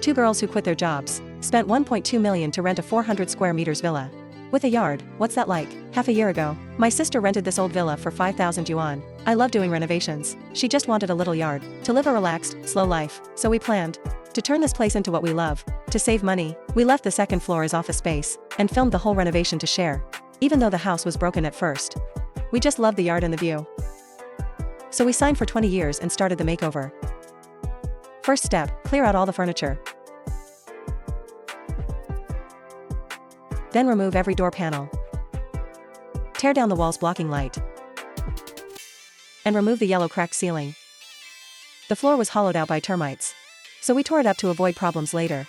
Two girls who quit their jobs, spent 1.2 million to rent a 400 square meters villa. With a yard, what's that like? Half a year ago, my sister rented this old villa for 5,000 yuan. I love doing renovations. She just wanted a little yard, to live a relaxed, slow life. So we planned to turn this place into what we love. To save money, we left the second floor as office space, and filmed the whole renovation to share. Even though the house was broken at first. We just loved the yard and the view. So we signed for 20 years and started the makeover. First step, clear out all the furniture. Then remove every door panel. Tear down the walls blocking light. And remove the yellow cracked ceiling. The floor was hollowed out by termites. So we tore it up to avoid problems later.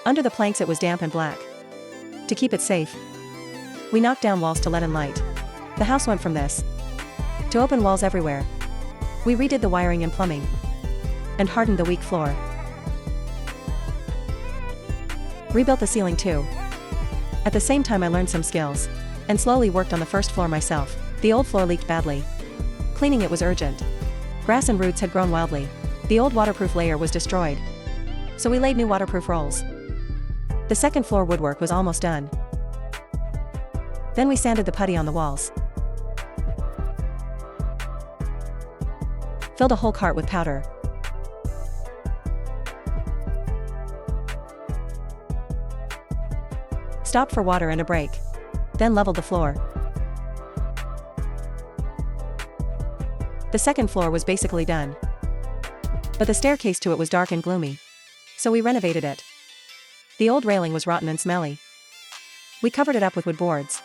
Under the planks it was damp and black. To keep it safe, we knocked down walls to let in light. The house went from this to open walls everywhere. We redid the wiring and plumbing. And hardened the weak floor. Rebuilt the ceiling too. At the same time I learned some skills. And slowly worked on the first floor myself. The old floor leaked badly. Cleaning it was urgent. Grass and roots had grown wildly. The old waterproof layer was destroyed. So we laid new waterproof rolls. The second floor woodwork was almost done. Then we sanded the putty on the walls. Filled a whole cart with powder. Stopped for water and a break. Then leveled the floor. The second floor was basically done. But the staircase to it was dark and gloomy. So we renovated it. The old railing was rotten and smelly. We covered it up with wood boards.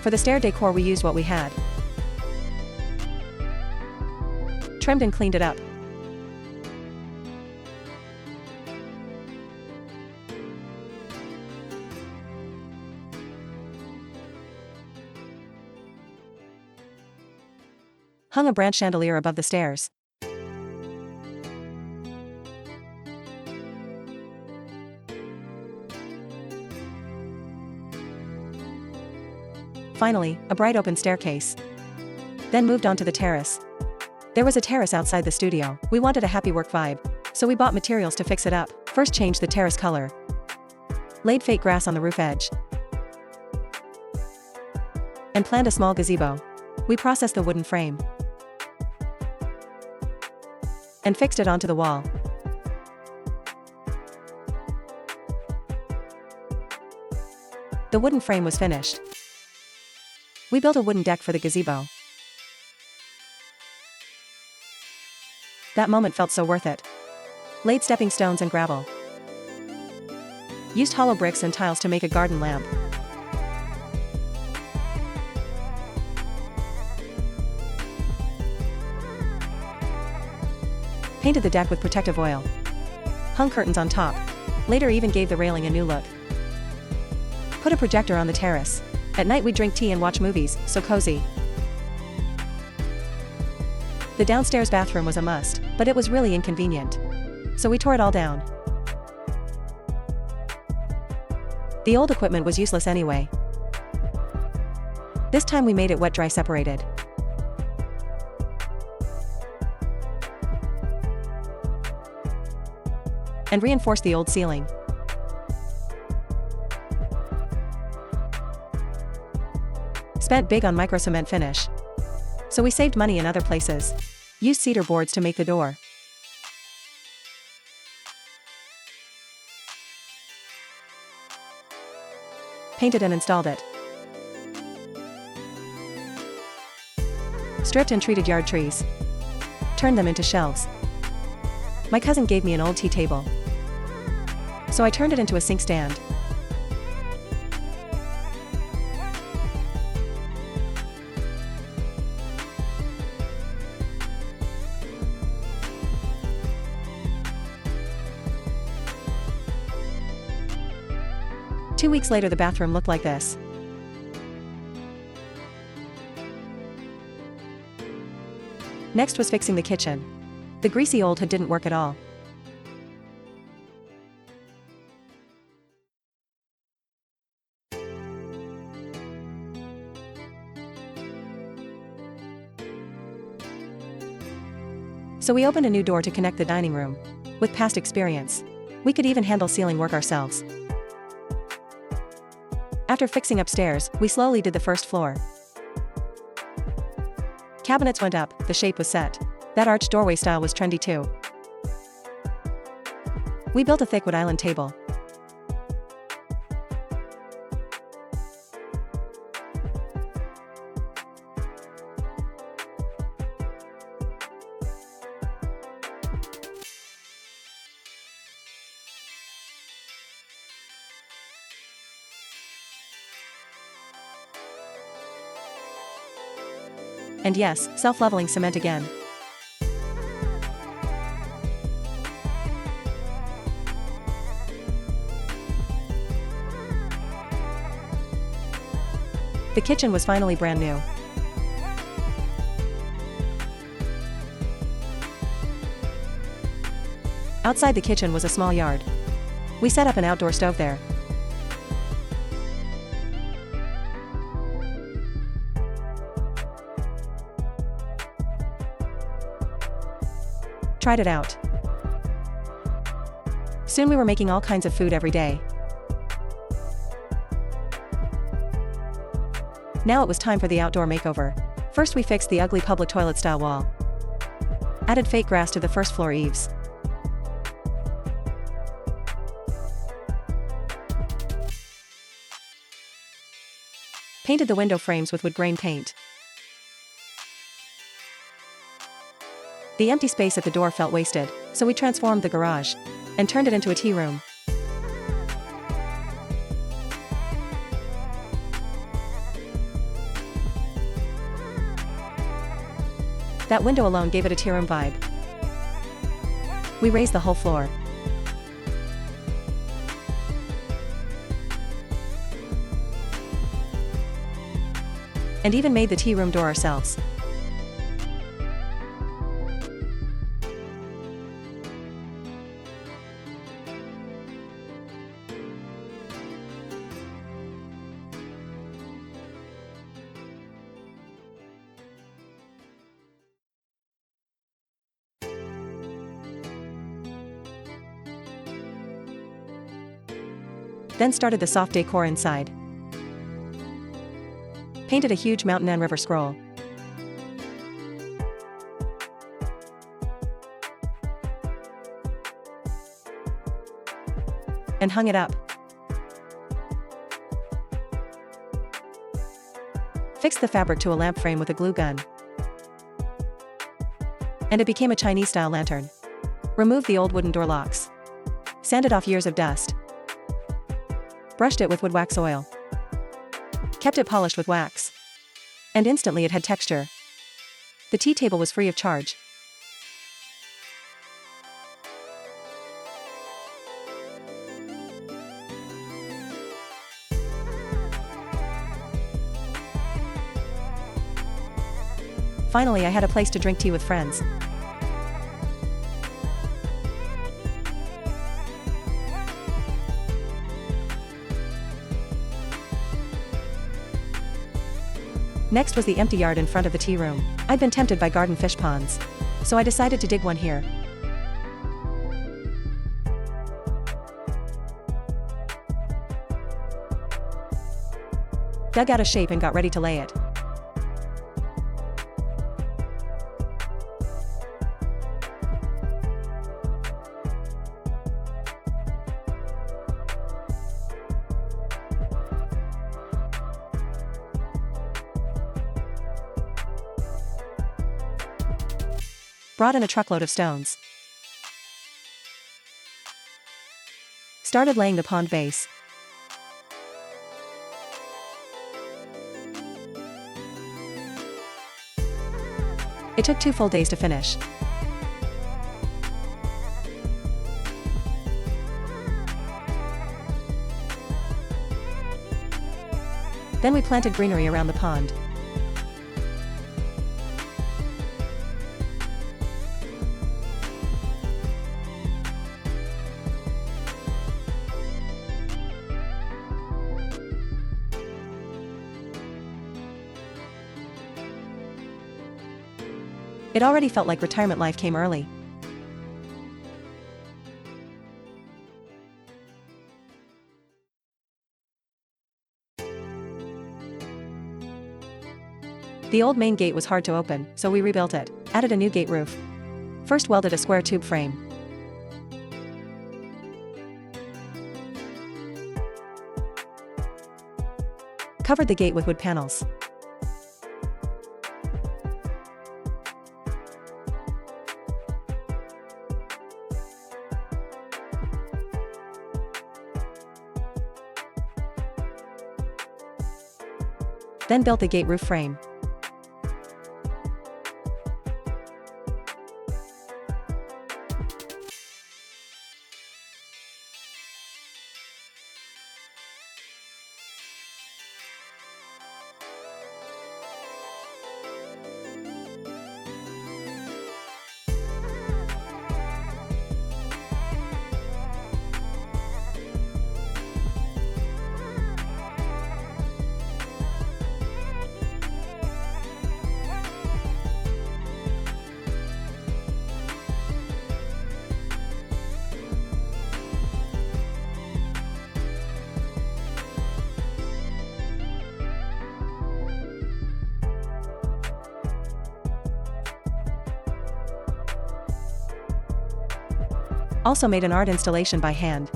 For the stair decor we used what we had. Trimmed and cleaned it up. Hung a branch chandelier above the stairs. Finally, a bright open staircase. Then moved on to the terrace. There was a terrace outside the studio. We wanted a happy work vibe, so we bought materials to fix it up. First changed the terrace color. Laid fake grass on the roof edge. And planned a small gazebo. We processed the wooden frame. And fixed it onto the wall. The wooden frame was finished. We built a wooden deck for the gazebo. That moment felt so worth it. Laid stepping stones and gravel. Used hollow bricks and tiles to make a garden lamp. Painted the deck with protective oil. Hung curtains on top. Later even gave the railing a new look. Put a projector on the terrace. At night we'd drink tea and watch movies, so cozy. The downstairs bathroom was a must, but it was really inconvenient. So we tore it all down. The old equipment was useless anyway. This time we made it wet-dry separated. And reinforced the old ceiling. Spent big on micro cement finish. So we saved money in other places. Used cedar boards to make the door. Painted and installed it. Stripped and treated yard trees. Turned them into shelves. My cousin gave me an old tea table. So I turned it into a sink stand. 2 weeks later the bathroom looked like this. Next was fixing the kitchen. The greasy old hood didn't work at all. So we opened a new door to connect the dining room. With past experience, we could even handle ceiling work ourselves. After fixing upstairs, we slowly did the first floor. Cabinets went up, the shape was set. That arch doorway style was trendy too. We built a thick wood island table. And yes, self-leveling cement again. The kitchen was finally brand new. Outside the kitchen was a small yard. We set up an outdoor stove there. Tried it out. Soon we were making all kinds of food every day. Now it was time for the outdoor makeover. First we fixed the ugly public toilet style wall. Added fake grass to the first floor eaves. Painted the window frames with wood grain paint. The empty space at the door felt wasted, so we transformed the garage and turned it into a tea room. That window alone gave it a tea room vibe. We raised the whole floor. And even made the tea room door ourselves. Then started the soft decor inside. Painted a huge mountain and river scroll. And hung it up. Fixed the fabric to a lamp frame with a glue gun. And it became a Chinese-style lantern. Removed the old wooden door locks. Sanded off years of dust. Brushed it with wood wax oil. Kept it polished with wax. And instantly it had texture. The tea table was free of charge. Finally, I had a place to drink tea with friends. Next was the empty yard in front of the tea room. I'd been tempted by garden fish ponds, so I decided to dig one here. Dug out a shape and got ready to lay it. Brought in a truckload of stones. Started laying the pond base. It took 2 full days to finish. Then we planted greenery around the pond. It already felt like retirement life came early. The old main gate was hard to open, so we rebuilt it, added a new gate roof. First welded a square tube frame. Covered the gate with wood panels. Then built the gate roof frame. Also made an art installation by hand.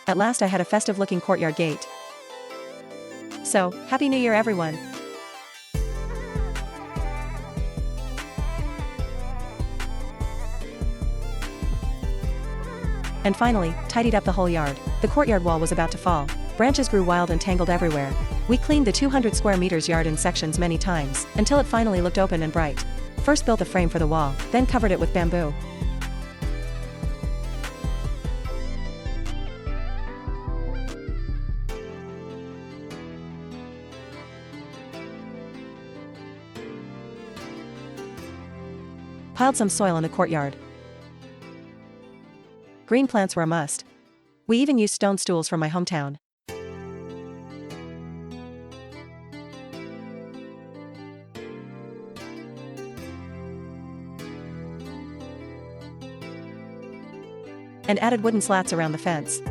At last I had a festive-looking courtyard gate. So, Happy New Year everyone! And finally, tidied up the whole yard. The courtyard wall was about to fall. Branches grew wild and tangled everywhere. We cleaned the 200 square meters yard in sections many times, until it finally looked open and bright. First built a frame for the wall, then covered it with bamboo. Piled some soil in the courtyard. Green plants were a must. We even used stone stools from my hometown. And added wooden slats around the fence.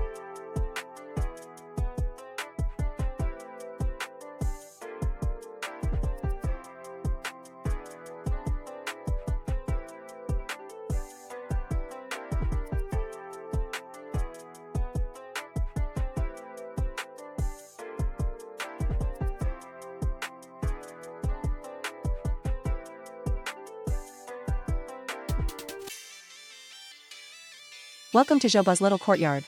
Welcome to Joba's little courtyard.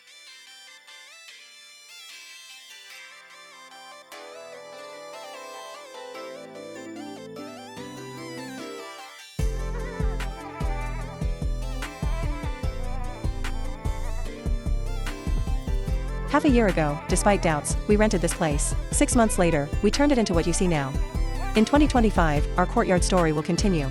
Half a year ago, despite doubts, we rented this place. 6 months later, we turned it into what you see now. In 2025, our courtyard story will continue.